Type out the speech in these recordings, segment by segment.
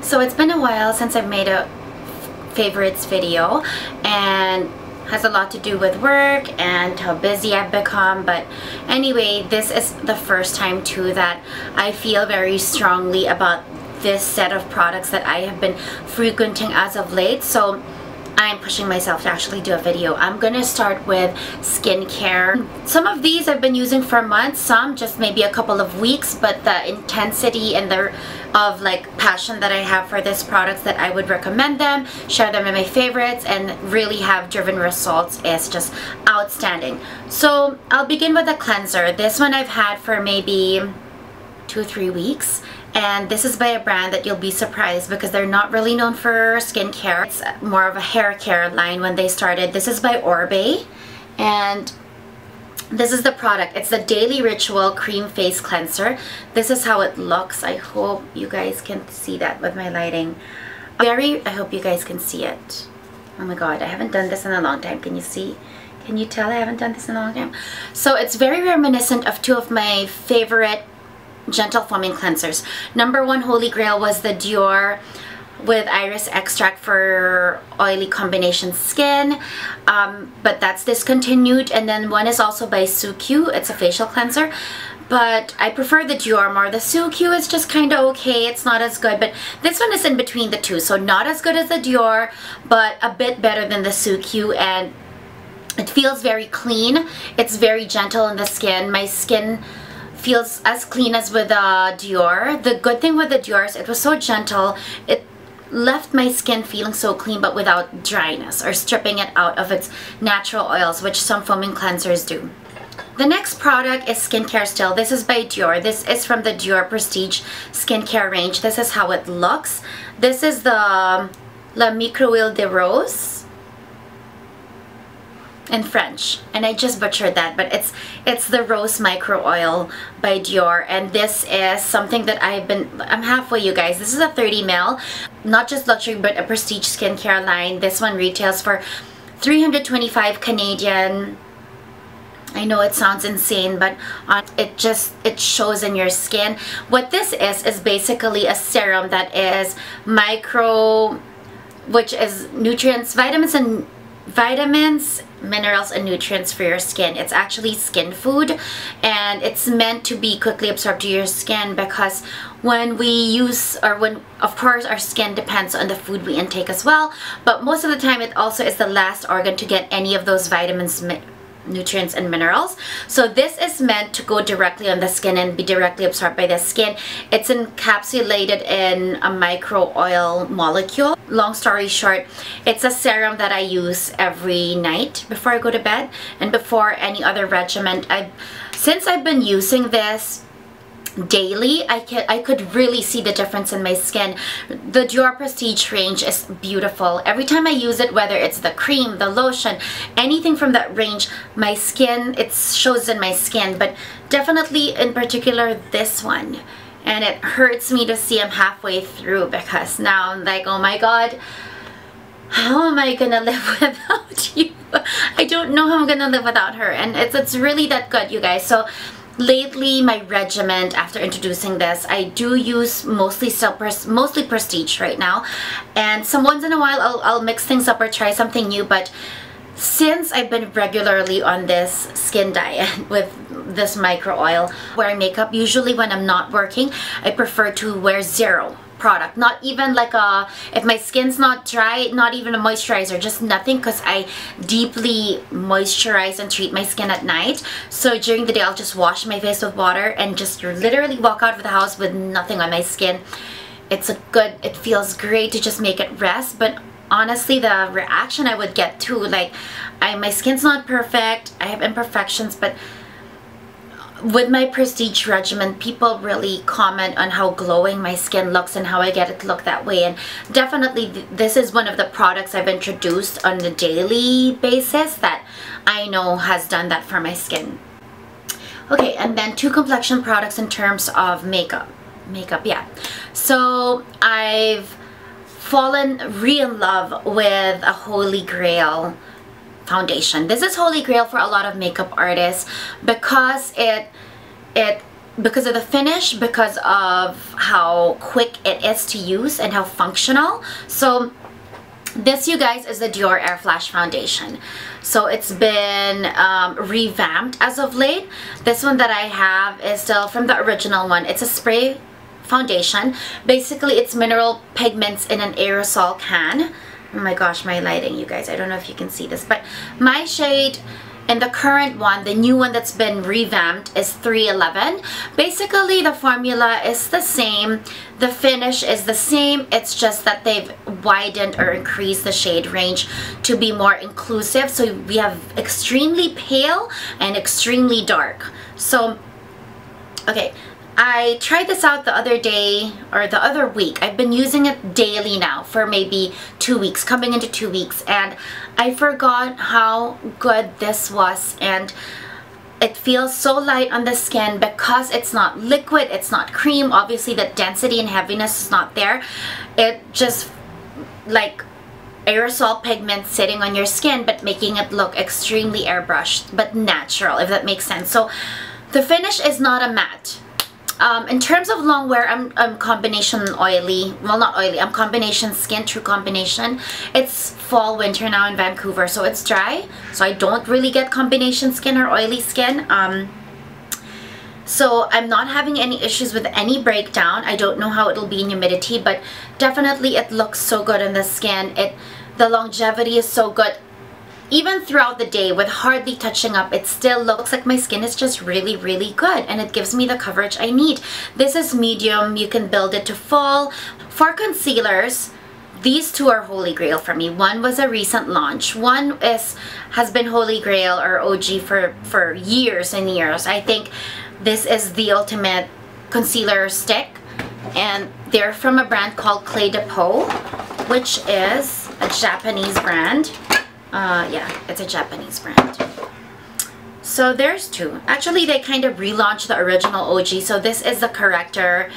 So it's been a while since I've made a favorites video, and has a lot to do with work and how busy I've become. But anyway, this is the first time too that I feel very strongly about this set of products that I have been frequenting as of late. So I'm pushing myself to actually do a video. I'm gonna start with skincare. Some of these I've been using for months, some just maybe a couple of weeks, but the intensity and the passion that I have for this products, that I would recommend them, share them in my favorites, and really have driven results is just outstanding. So I'll begin with a cleanser. This one I've had for maybe 2 or 3 weeks. And this is by a brand that you'll be surprised because they're not really known for skincare. It's more of a hair care line when they started. This is by Oribe, and this is the product. It's the Daily Ritual Cream Face Cleanser. This is how it looks. I hope you guys can see that with my lighting. I hope you guys can see it. Oh my god, I haven't done this in a long time. Can you see? Can you tell I haven't done this in a long time? So it's very reminiscent of 2 of my favorite gentle foaming cleansers. Number 1 holy grail was the Dior with iris extract for oily combination skin, but that's discontinued. And then one is also by Q. It's a facial cleanser, but I prefer the Dior more. The Q is just kind of okay. It's not as good, but this one is in between the two, so not as good as the Dior, but a bit better than the Q. And it feels very clean. It's very gentle on the skin. My skin feels as clean as with Dior. The good thing with the Dior is it was so gentle. It left my skin feeling so clean, but without dryness or stripping it out of its natural oils, which some foaming cleansers do. The next product is skincare still. This is by Dior. This is from the Dior Prestige skincare range. This is how it looks. This is the La Microhuile de Rose in French, and I just butchered that, but it's the Rose Micro Oil by Dior. And this is something that I'm halfway, you guys. This is a 30 ml, not just luxury but a prestige skincare line. This one retails for 325 Canadian. I know it sounds insane, but it shows in your skin. What this is basically a serum that is micro, which is nutrients, vitamins, minerals, and nutrients for your skin. It's actually skin food, and it's meant to be quickly absorbed to your skin, because when we use, of course our skin depends on the food we intake as well, but most of the time it also is the last organ to get any of those vitamins, nutrients, and minerals. So this is meant to go directly on the skin and be directly absorbed by the skin. It's encapsulated in a micro oil molecule. Long story short, it's a serum that I use every night before I go to bed and before any other regimen. Since I've been using this daily, I could really see the difference in my skin. The Dior Prestige range is beautiful. Every time I use it, whether it's the cream, the lotion, anything from that range, my skin, it shows in my skin. But definitely in particular this one, and it hurts me to see I'm halfway through, because now I'm like, oh my god, how am I gonna live without you? I don't know how I'm gonna live without her. And it's really that good, you guys. So lately, my regimen after introducing this, I do use mostly prestige right now, and some once in a while I'll mix things up or try something new. But since I've been regularly on this skin diet with this micro oil, wearing makeup, usually when I'm not working, I prefer to wear zero product. Not even like if my skin's not dry, not even a moisturizer, just nothing, because I deeply moisturize and treat my skin at night. So during the day I'll just wash my face with water and just literally walk out of the house with nothing on my skin. It feels great to just make it rest. But honestly, the reaction I would get too, like my skin's not perfect, I have imperfections, but with my prestige regimen, people really comment on how glowing my skin looks and how I get it to look that way. And definitely this is one of the products I've introduced on a daily basis that I know has done that for my skin. Okay, and then 2 complexion products in terms of makeup, yeah. So I've fallen in love with a holy grail foundation. This is holy grail for a lot of makeup artists because it because of the finish, because of how quick it is to use and how functional. So this, you guys, is the Dior Airflash foundation. So it's been revamped as of late. This one that I have is still from the original one. It's a spray foundation. Basically, it's mineral pigments in an aerosol can. Oh my gosh, my lighting, you guys. I don't know if you can see this, but my shade and the current one, the new one that's been revamped, is 311. Basically, the formula is the same. The finish is the same. It's just that they've widened or increased the shade range to be more inclusive. So we have extremely pale and extremely dark. So, okay. I tried this out the other day, or the other week. I've been using it daily now for maybe 2 weeks, coming into 2 weeks, and I forgot how good this was. And it feels so light on the skin because it's not liquid, it's not cream. Obviously the density and heaviness is not there. It just like aerosol pigment sitting on your skin, but making it look extremely airbrushed but natural, if that makes sense. So the finish is not a matte. In terms of long wear, I'm combination oily. Well, not oily. I'm combination skin, true combination. It's fall, winter now in Vancouver, so it's dry. So I don't really get combination skin or oily skin. So I'm not having any issues with any breakdown. I don't know how it'll be in humidity, but definitely it looks so good on the skin. The longevity is so good. Even throughout the day, with hardly touching up, it still looks like my skin is just really, really good, and it gives me the coverage I need. This is medium. You can build it to full. For concealers, these two are holy grail for me. One was a recent launch. One has been holy grail or OG for years and years. I think this is the ultimate concealer stick, and they're from a brand called Clé de Peau, which is a Japanese brand. Yeah, it's a Japanese brand. So there's two. Actually, they kind of relaunched the original OG. So this is the Corrector,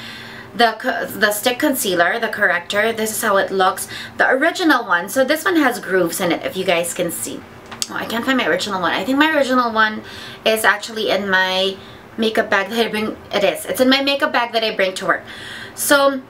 the stick concealer, the Corrector. This is how it looks. The original one, so this one has grooves in it, if you guys can see. Oh, I can't find my original one. I think my original one is actually in my makeup bag that I bring. It's in my makeup bag that I bring to work. So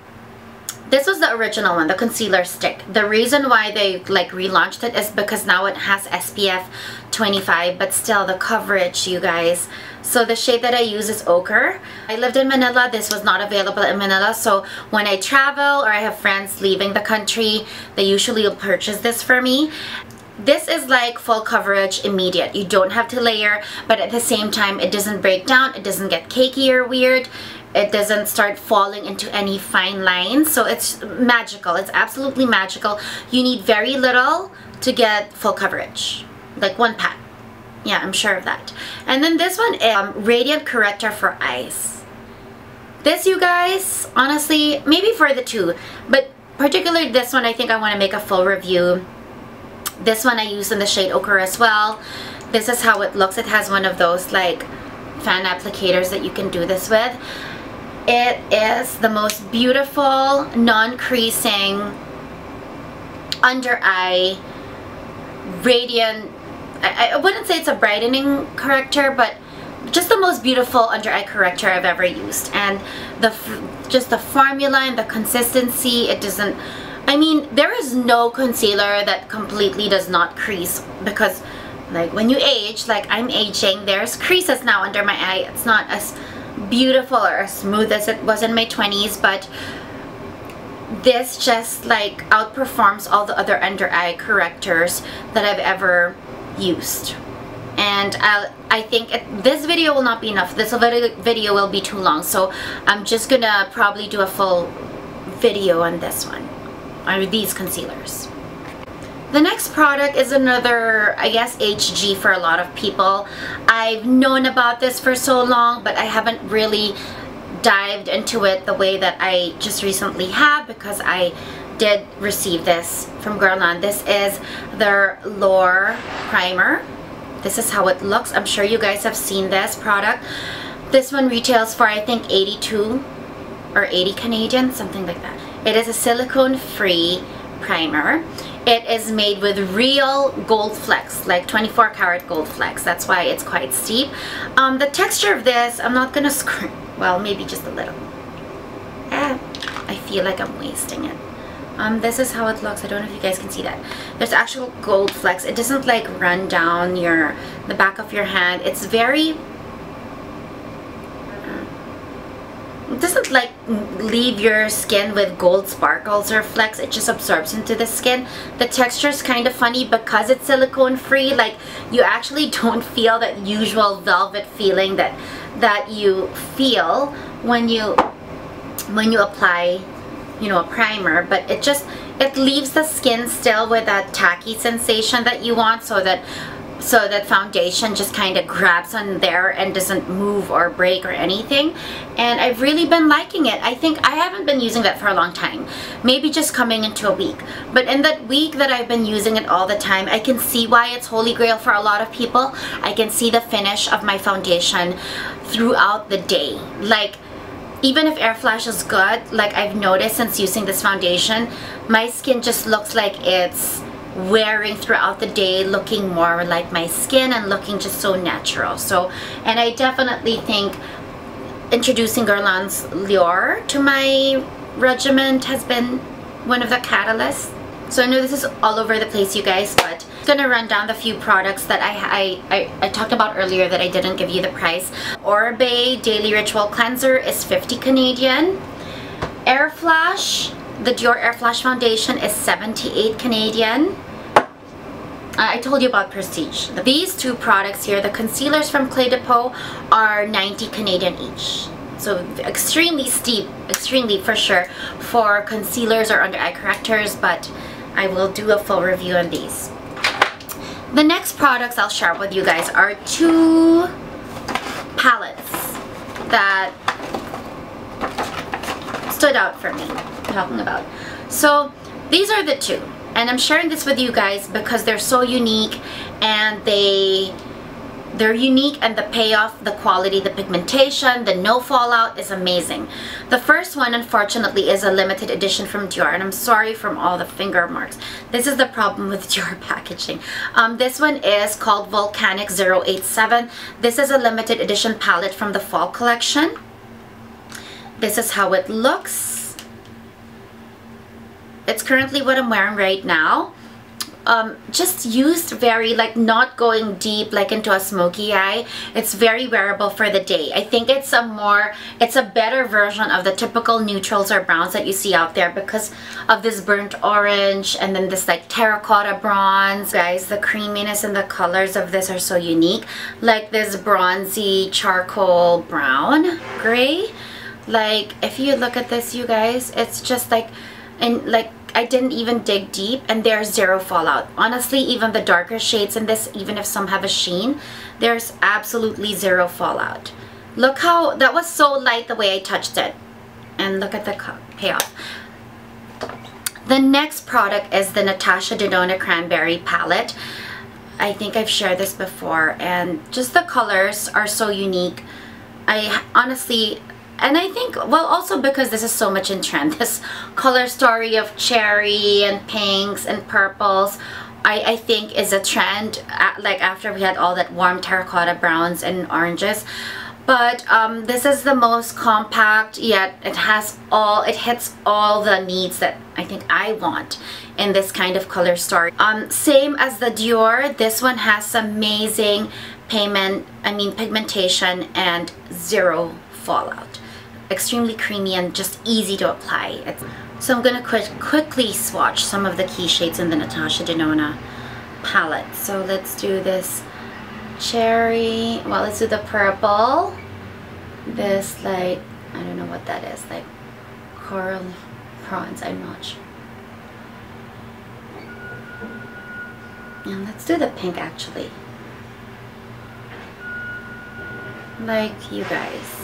this was the original one, the concealer stick. The reason why they like relaunched it is because now it has SPF 25, but still the coverage, you guys. So the shade that I use is Ochre. I lived in Manila. This was not available in Manila. So when I travel or I have friends leaving the country, they usually will purchase this for me. This is like full coverage, immediate. You don't have to layer, but at the same time, it doesn't break down. It doesn't get cakey or weird. It doesn't start falling into any fine lines. So it's magical. It's absolutely magical. You need very little to get full coverage. Like one pat. Yeah, I'm sure of that. And then this one is Radiant Corrector for Eyes. This, you guys, honestly, maybe for the two, but particularly this one, I think I want to make a full review. This one I use in the shade Ochre as well. This is how it looks. It has one of those like fan applicators that you can do this with. It is the most beautiful, non-creasing, under eye, radiant, I wouldn't say it's a brightening corrector, but just the most beautiful under eye corrector I've ever used. And just the formula and the consistency, it doesn't, I mean, there is no concealer that completely does not crease, because like when you age, like I'm aging, there's creases now under my eye. It's not as beautiful or as smooth as it was in my 20s, but this just like outperforms all the other under eye correctors that I've ever used. And I think this video will not be enough. This video will be too long, so I'm just gonna probably do a full video on this one, or these concealers. The next product is another, I guess, HG for a lot of people. I've known about this for so long, but I haven't really dived into it the way that I just recently have, because I did receive this from Guerlain. This is their L'or primer. This is how it looks. I'm sure you guys have seen this product. This one retails for, I think, 82 or 80 Canadian, something like that. It is a silicone-free primer. it is made with real gold flecks, like 24 karat gold flecks. That's why it's quite steep. The texture of this, I'm not gonna squirt, well, maybe just a little. I feel like I'm wasting it. This is how it looks. I don't know if you guys can see that. There's actual gold flecks. It doesn't like run down the back of your hand. It's very, it doesn't like leave your skin with gold sparkles or flecks. It just absorbs into the skin. The texture is kind of funny because it's silicone free. Like, you actually don't feel that usual velvet feeling that you feel when you apply, you know, a primer. But it leaves the skin still with that tacky sensation that you want, so that foundation just kind of grabs on there and doesn't move or break or anything. And I've really been liking it. I think I haven't been using that for a long time, maybe just coming into a week, but in that week that I've been using it all the time, I can see why it's holy grail for a lot of people. I can see the finish of my foundation throughout the day. Like, even if Airflash is good, like I've noticed since using this foundation, my skin just looks like it's wearing throughout the day, looking more like my skin and looking just so natural. So, and I definitely think introducing Guerlain L'or to my regimen has been one of the catalysts. So I know this is all over the place, you guys, but I'm gonna run down the few products that I talked about earlier that I didn't give you the price. Oribe Daily Ritual Cleanser is 50 Canadian. Airflash, the Dior Airflash Foundation is 78 Canadian. I told you about Prestige. These two products here, the concealers from Clé de Peau, are 90 Canadian each. So extremely steep, extremely for sure, for concealers or under eye correctors, but I will do a full review on these. The next products I'll share with you guys are two palettes that stood out for me, talking about. So these are the two, and I'm sharing this with you guys because they're so unique, and they're unique, and the payoff, the quality, the pigmentation, the no fallout is amazing. The first one, unfortunately, is a limited edition from Dior, and I'm sorry from all the finger marks. This is the problem with Dior packaging. This one is called Volcanic 087. This is a limited edition palette from the fall collection. This is how it looks. It's currently what I'm wearing right now. Just used very, like, not going deep like into a smoky eye. It's very wearable for the day. I think it's a better version of the typical neutrals or browns that you see out there because of this burnt orange and then this like terracotta bronze. Guys, the creaminess and the colors of this are so unique. Like this bronzy charcoal brown gray. Like, if you look at this, you guys, it's just like, and like, I didn't even dig deep, and there's zero fallout. Honestly, even the darker shades in this, even if some have a sheen, there's absolutely zero fallout. Look how, that was so light the way I touched it. And look at the payoff. The next product is the Natasha Denona Cranberry palette. I think I've shared this before, and just the colors are so unique. I honestly, and I think, well, also because this is so much in trend, this color story of cherry and pinks and purples, I think is a trend, like after we had all that warm terracotta browns and oranges. But this is the most compact, yet it hits all the needs that I think I want in this kind of color story. Same as the Dior, this one has amazing pigmentation and zero fallout. Extremely creamy and just easy to apply. So I'm gonna quickly swatch some of the key shades in the Natasha Denona palette. So let's do this cherry, well, let's do the purple, this like, I don't know what that is, like coral prawns, I'm not sure. And let's do the pink actually. Like, you guys.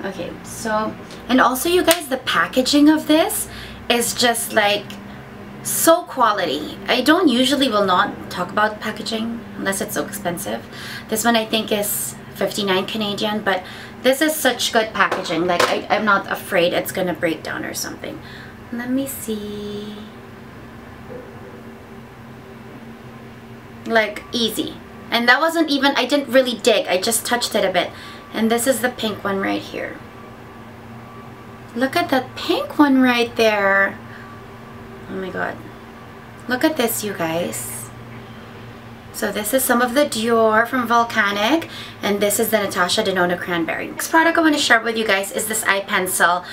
Okay, so, and also you guys, the packaging of this is just like so quality. I don't usually will not talk about packaging unless it's so expensive. This one I think is 59 Canadian, but this is such good packaging. Like, I'm not afraid it's gonna break down or something. Let me see. Like easy. And that wasn't even, I didn't really dig, I just touched it a bit. And this is the pink one right here. Look at that pink one right there. Oh my god. Look at this, you guys. So this is some of the Dior from Volcanic, and this is the Natasha Denona Cranberry. Next product I want to share with you guys is this eye pencil.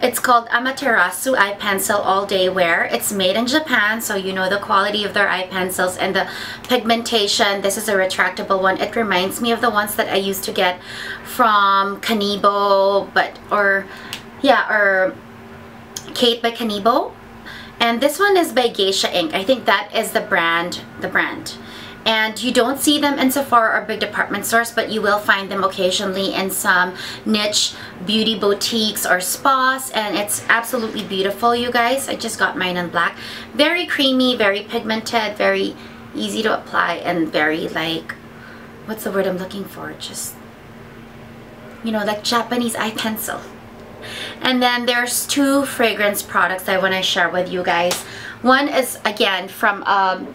It's called Amaterasu Eye Pencil All Day Wear. It's made in Japan, so you know the quality of their eye pencils and the pigmentation. This is a retractable one. It reminds me of the ones that I used to get from Kanibo, or Kate by Kanibo. And this one is by Geisha Ink. I think that is the brand. And you don't see them in Sephora or big department stores, but you will find them occasionally in some niche beauty boutiques or spas, and it's absolutely beautiful, you guys. I just got mine in black. Very creamy, very pigmented, very easy to apply, and very like, what's the word I'm looking for? Just, you know, like Japanese eye pencil. And then there's two fragrance products I want to share with you guys. One is, again, from a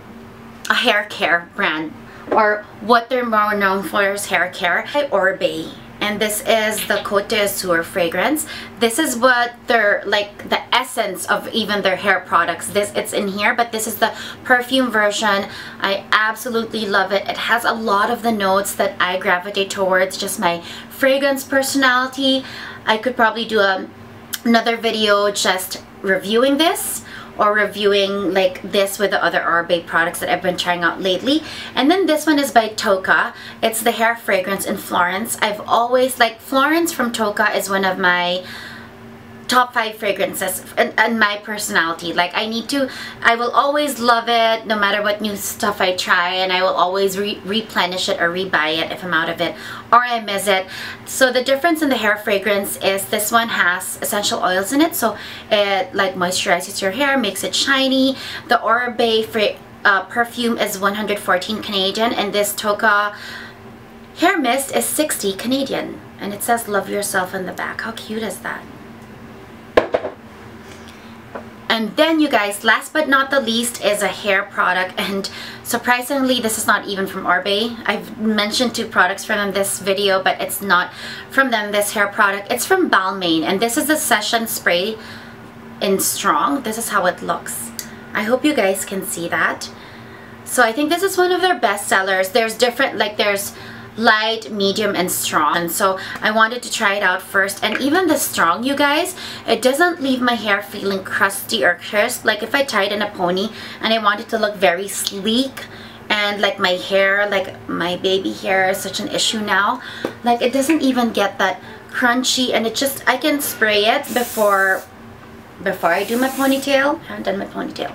hair care brand, or what they're more known for is hair care, by Oribe. And this is the Cote Azur fragrance. This is what they're like, the essence of even their hair products. It's in here, but this is the perfume version. I absolutely love it. It has a lot of the notes that I gravitate towards, just my fragrance personality. I could probably do another video just reviewing this, or reviewing like this with the other Oribe products that I've been trying out lately. And then this one is by Tocca. It's the hair fragrance in Florence. I've always, like, Florence from Tocca is one of my top 5 fragrances and my personality. Like, I will always love it no matter what new stuff I try, and I will always replenish it or rebuy it if I'm out of it or I miss it. So the difference in the hair fragrance is this one has essential oils in it, so it like moisturizes your hair, makes it shiny. The Oribe perfume is 114 Canadian, and this Tocca hair mist is 60 Canadian, and it says love yourself in the back. How cute is that? And then, you guys, last but not the least is a hair product, and surprisingly this is not even from Oribe. I've mentioned 2 products from them this video, but it's not from them, this hair product. It's from Balmain, and this is the Session Spray in Strong. This is how it looks. I hope you guys can see that. So I think this is one of their best sellers. There's different, like, there's light, medium, and strong, and so I wanted to try it out first. And even the strong, you guys, it doesn't leave my hair feeling crusty or crisp. Like, if I tie it in a pony and I want it to look very sleek, and like my hair, like my baby hair is such an issue now, like it doesn't even get that crunchy, and it just, I can spray it before I do my ponytail. I haven't done my ponytail,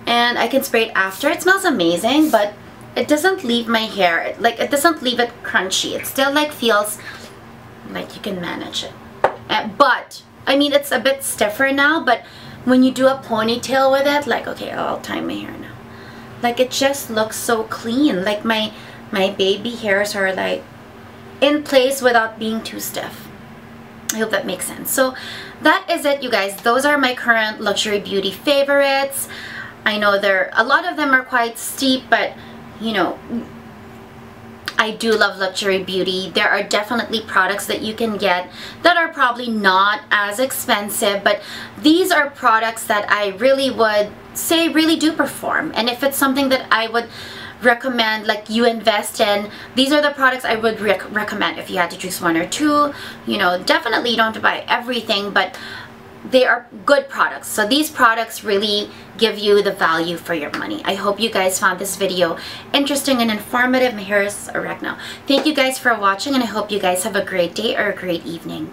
and I can spray it after. It smells amazing, but it doesn't leave my hair, like it doesn't leave it crunchy. It still like feels like you can manage it. But I mean, it's a bit stiffer now, but when you do a ponytail with it, like, okay, I'll tie my hair now. Like, it just looks so clean. Like my baby hairs are like in place without being too stiff. I hope that makes sense. So that is it, you guys. Those are my current luxury beauty favorites. I know a lot of them are quite steep, but you know, I do love luxury beauty. There are definitely products that you can get that are probably not as expensive, but these are products that I really would say really do perform. And if it's something that I would recommend, like, you invest in, these are the products I would recommend if you had to choose 1 or 2. You know, definitely you don't have to buy everything, but they are good products. So these products really give you the value for your money. I hope you guys found this video interesting and informative. My hair is erect now. Thank you guys for watching, and I hope you guys have a great day or a great evening.